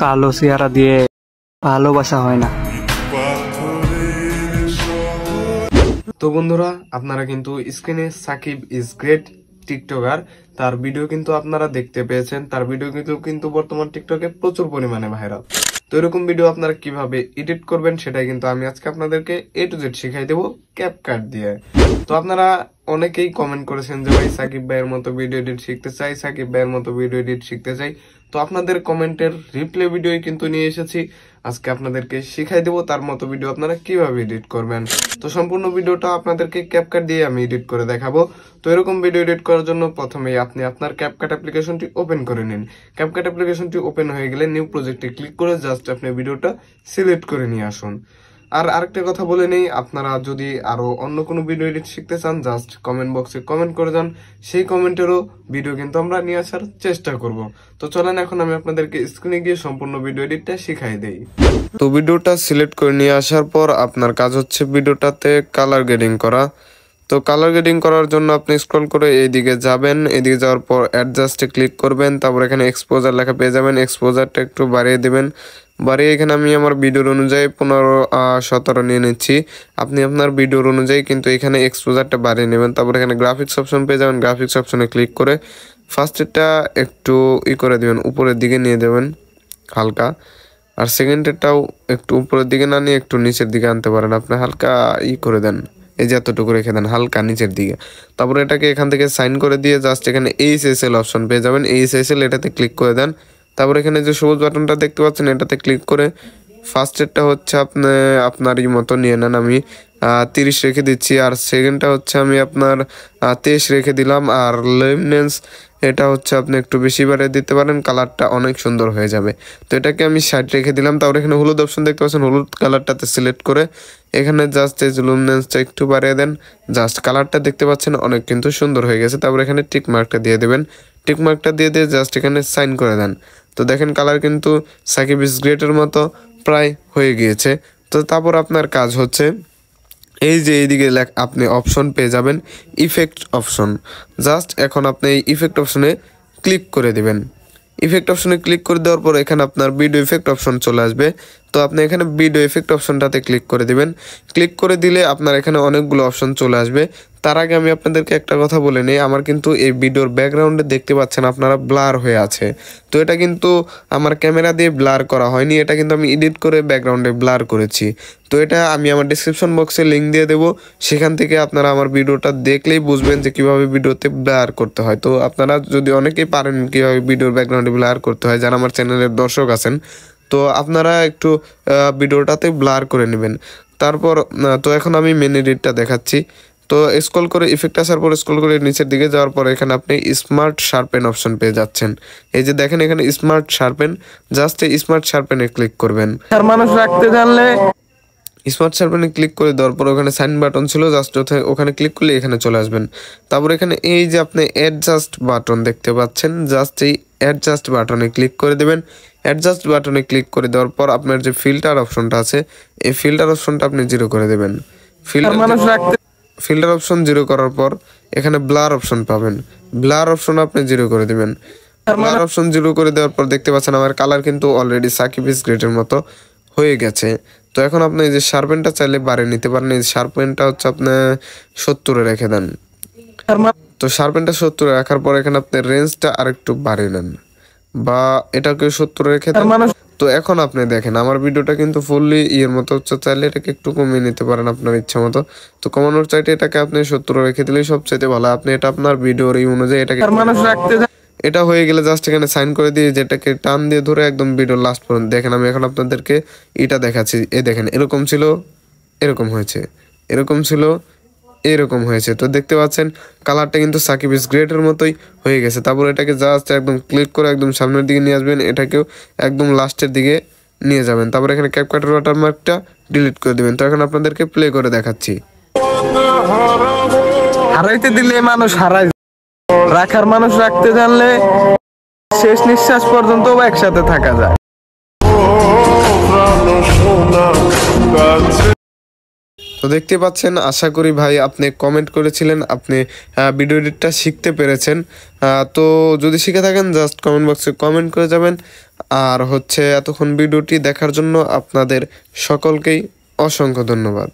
কালো চেহারা দিয়ে ভালোবাসা হয় না। তো বন্ধুরা, আপনারা কিন্তু স্ক্রিনে সাকিব ইজ গ্রেট টিকটকার, তার ভিডিও কিন্তু আপনারা দেখতে পেয়েছেন। তার ভিডিও কিন্তু বর্তমান টিকটকে প্রচুর পরিমাণে ভাইরাল। তো এরকম ভিডিও আপনারা কিভাবে এডিট করবেন সেটাই কিন্তু আমি আজকে আপনাদেরকে A to Z শিখাই দেবো ক্যাপকাট দিয়ে। তো আপনারা অনেকেই কমেন্ট করেছেন যে ভাই সাকিব ভাইয়ের মতো ভিডিও এডিট শিখতে চাই, সাকিব ভাইয়ের মতো ভিডিও এডিট শিখতে চাই। তো আপনাদের কমেন্টের রিপ্লাই ভিডিও কিন্তু নিয়ে এসেছি, আজকে আপনাদেরকে শিখাই দেবো তার মতো ভিডিও আপনারা কিভাবে এডিট করবেন। তো সম্পূর্ণ ভিডিওটা আপনাদেরকে ক্যাপকাট দিয়ে আমি এডিট করে দেখাবো। তো এরকম ভিডিও এডিট করার জন্য প্রথমেই আপনি আপনার ক্যাপকাট অ্যাপ্লিকেশনটি ওপেন করে নিন। ক্যাপকাট অ্যাপ্লিকেশনটি ওপেন হয়ে গেলে নিউ প্রজেক্টে ক্লিক করে জাস্ট আপনি ভিডিওটা সিলেক্ট করে নিয়ে আসুন। আর আরেকটা কথা বলে নেই, আপনারা যদি আরো অন্য কোনো ভিডিও এডিট শিখতে চান জাস্ট কমেন্ট বক্সে কমেন্ট করে যান, সেই কমেন্টেরও ভিডিও কিন্তু আমরা নিয়ে আসার চেষ্টা করব। তো চলেন এখন আমি আপনাদেরকে স্ক্রিনে গিয়ে সম্পূর্ণ ভিডিও এডিটটা শিখাই দেই। তো ভিডিওটা সিলেক্ট করে নিয়ে আসার পর আপনার কাজ হচ্ছে ভিডিওটাতে কালার গ্রেডিং করা। তো কালার গ্রেডিং করার জন্য আপনি স্ক্রল করে এইদিকে যাবেন, এদিকে যাওয়ার পর অ্যাডজাস্টে ক্লিক করবেন, তারপর এখানে এক্সপোজার লেখা পেয়ে যাবেন, এক্সপোজারটা একটু বাড়িয়ে দিবেন। বাড়িয়ে এখানে আমি আমার ভিডিওর অনুযায়ী 15-17 নিয়ে নিচ্ছি। আপনি আপনার ভিডিওর অনুযায়ী কিন্তু এখানে এক্সপোজারটা বাড়িয়ে নেবেন। তারপর এখানে গ্রাফিক্স অপশন পেয়ে যাবেন, গ্রাফিক্স অপশনে ক্লিক করে ফার্স্টেরটা একটু করে দিবেন, উপরের দিকে নিয়ে দেবেন হালকা। আর সেকেন্ডেরটাও একটু উপরের দিকে না নিয়ে একটু নিচের দিকে আনতে পারেন, আপনি হালকা করে দেন, এই যে এতটুকু রেখে দেন হালকা নিচের দিকে। তারপরে এটাকে এখান থেকে সাইন করে দিয়ে জাস্ট এখানে HSL অপশন পেয়ে যাবেন, HSL এটাতে ক্লিক করে দেন। তারপর এখানে যে সবুজ বাটনটা দেখতে পাচ্ছেন এটাতে ক্লিক করে ফার্স্টেরটা হচ্ছে আপনি আপনারই মতো নিয়ে নেন, আমি 30 রেখে দিচ্ছি। আর সেকেন্ডটা হচ্ছে আমি আপনার 23 রেখে দিলাম। আর লুমিনেন্স এটা হচ্ছে আপনি একটু বেশি বাড়িয়ে দিতে পারেন, কালারটা অনেক সুন্দর হয়ে যাবে। তো এটাকে আমি 60 রেখে দিলাম। তারপর এখানে হলুদ অপশন দেখতে পাচ্ছেন, হলুদ কালারটাতে সিলেক্ট করে এখানে জাস্ট এই লুমিনেন্সটা একটু বাড়িয়ে দেন, জাস্ট কালারটা দেখতে পাচ্ছেন অনেক কিন্তু সুন্দর হয়ে গেছে। তারপর এখানে টিক মার্কটা দিয়ে দেবেন, টিক মার্কটা দিয়ে জাস্ট এখানে সাইন করে দেন। তো দেখেন কালার কিন্তু সাকিব ইজ গ্রেটের মতো প্রায় হয়ে গিয়েছে। তো তারপর আপনার কাজ হচ্ছে এই যে এইদিকে আপনি অপশন পেয়ে যাবেন ইফেক্ট অপশন, জাস্ট এখন আপনি এই ইফেক্ট অপশনে ক্লিক করে দিবেন। ইফেক্ট অপশনে ক্লিক করে দেওয়ার পর এখানে আপনার ভিডিও ইফেক্ট অপশন চলে আসবে। তো আপনি এখানে ভিডিও ইফেক্ট অপশনটাতে ক্লিক করে দিবেন। ক্লিক করে দিলে আপনার এখানে অনেকগুলো অপশন চলে আসবে। তার আগে আমি আপনাদেরকে একটা কথা বলে নিই, আমার কিন্তু এই ভিডিওর ব্যাকগ্রাউন্ডে দেখতে পাচ্ছেন আপনারা ব্লার হয়ে আছে। তো এটা কিন্তু আমার ক্যামেরা দিয়ে ব্লার করা হয়নি, এটা কিন্তু আমি এডিট করে ব্যাকগ্রাউন্ডে ব্লার করেছি। তো এটা আমি আমার ডিসক্রিপশন বক্সে লিঙ্ক দিয়ে দেবো, সেখান থেকে আপনারা আমার ভিডিওটা দেখলেই বুঝবেন যে কীভাবে ভিডিওতে ব্লার করতে হয়। তো আপনারা যদি অনেকেই পারেন কীভাবে ভিডিওর ব্যাকগ্রাউন্ডে ব্লার করতে হয়, যারা আমার চ্যানেলের দর্শক আছেন, তো আপনারা একটু ভিডিওটাতে ব্লার করে নেবেন। তারপর তো এখন আমি মেন এডিটটা দেখাচ্ছি। তো স্ক্রল করে ইফেক্ট আসার পর স্ক্রল করে নিচের দিকে যাওয়ার পর এখানে আপনি স্মার্ট শার্পেন অপশন পেয়ে যাচ্ছেন। এই যে দেখেন এখানে স্মার্ট শার্পেন, জাস্ট এই স্মার্ট শার্পেনে ক্লিক করবেন। মানুষ রাখতে জানলে স্মার্ট শার্পেনে ক্লিক করে দেওয়ার পর ওখানে সাইন বাটন ছিল, জাস্ট ওখানে ক্লিক করলে এখানে চলে আসবেন। তারপর এখানে এই যে আপনি অ্যাডজাস্ট বাটন দেখতে পাচ্ছেন, জাস্ট এই অ্যাডজাস্ট বাটনে ক্লিক করে দেবেন। অ্যাডজাস্ট বাটনে ক্লিক করে দেওয়ার পর আপনার যে ফিল্টার অপশনটা আছে এই ফিল্টার অপশনটা আপনি 0 করে দেবেন। ফিল্টার অপশন 0 করার পর এখানে ব্লার অপশন পাবেন, ব্লার অপশন আপনি 0 করে দেবেন। ব্লার অপশন 0 করে দেওয়ার পর দেখতে পাচ্ছেন আমার কালার কিন্তু অলরেডি সাকিব ইজ গ্রেটের মতো হয়ে গেছে। তো এখন আপনি এই যে শার্পেনটা চাইলে বাড়িয়ে নিতে পারেন, এই শার্পেনটা হচ্ছে আপনি 70 রেখে দেন। তো শার্পেনটা 70 রাখার পর এখানে আপনি রেঞ্জটা আরেকটু বাড়িয়ে নেন বা এটাকে 70 রেখে দেন। তো এখন আপনি দেখেন আমার ভিডিওটা কিন্তু ফুললি মতো হচ্ছে, চাইলে এটাকে একটু কমিয়ে নিতে পারেন আপনার ইচ্ছা মতো। তো কমানোর চাইতে এটাকে আপনি 70 রেখে দিলেই সবচেয়ে ভালো। আপনি এটা আপনার ভিডিওর এই অনুযায়ী এটাকে এটা হয়ে গেলে জাস্ট এখানে সাইন করে দিয়ে যেটাকে টান দিয়ে ধরে একদম ভিডিওর লাস্ট পর্যন্ত দেখেন। আমি এখন আপনাদেরকে এটা দেখাচ্ছি, দেখেন এরকম ছিল, এরকম হয়েছে, এরকম ছিল, এরকম হয়েছে। তো দেখতে পাচ্ছেন কালারটা কিন্তু সাকিব ইজ গ্রেটের মতোই হয়ে গেছে। তারপর এটাকে জাস্ট একদম ক্লিক করে একদম সামনের দিকে নিয়ে আসবেন, এটাকেও একদম লাস্টের দিকে নিয়ে যাবেন। তারপর এখানে ক্যাপকাটের ওয়াটারমার্কটা ডিলিট করে দিবেন। তো এখন আপনাদেরকে প্লে করে দেখাচ্ছি। হারাইতে দিলে মানুষ হারায়, রাখার মানুষ রাখতে জানলে শেষ নিঃশ্বাস পর্যন্ত একসাথে থাকা যায়। তো তো দেখতে পাচ্ছেন, আশা করি ভাই আপনি কমেন্ট করেছিলেন, আপনি ভিডিও এডিটটা শিখতে পেরেছেন। তো যদি শিখে থাকেন জাস্ট কমেন্ট বক্সে কমেন্ট করে যাবেন। আর হচ্ছে এতক্ষণ ভিডিওটি দেখার জন্য আপনাদের সকলকেই অসংখ্য ধন্যবাদ।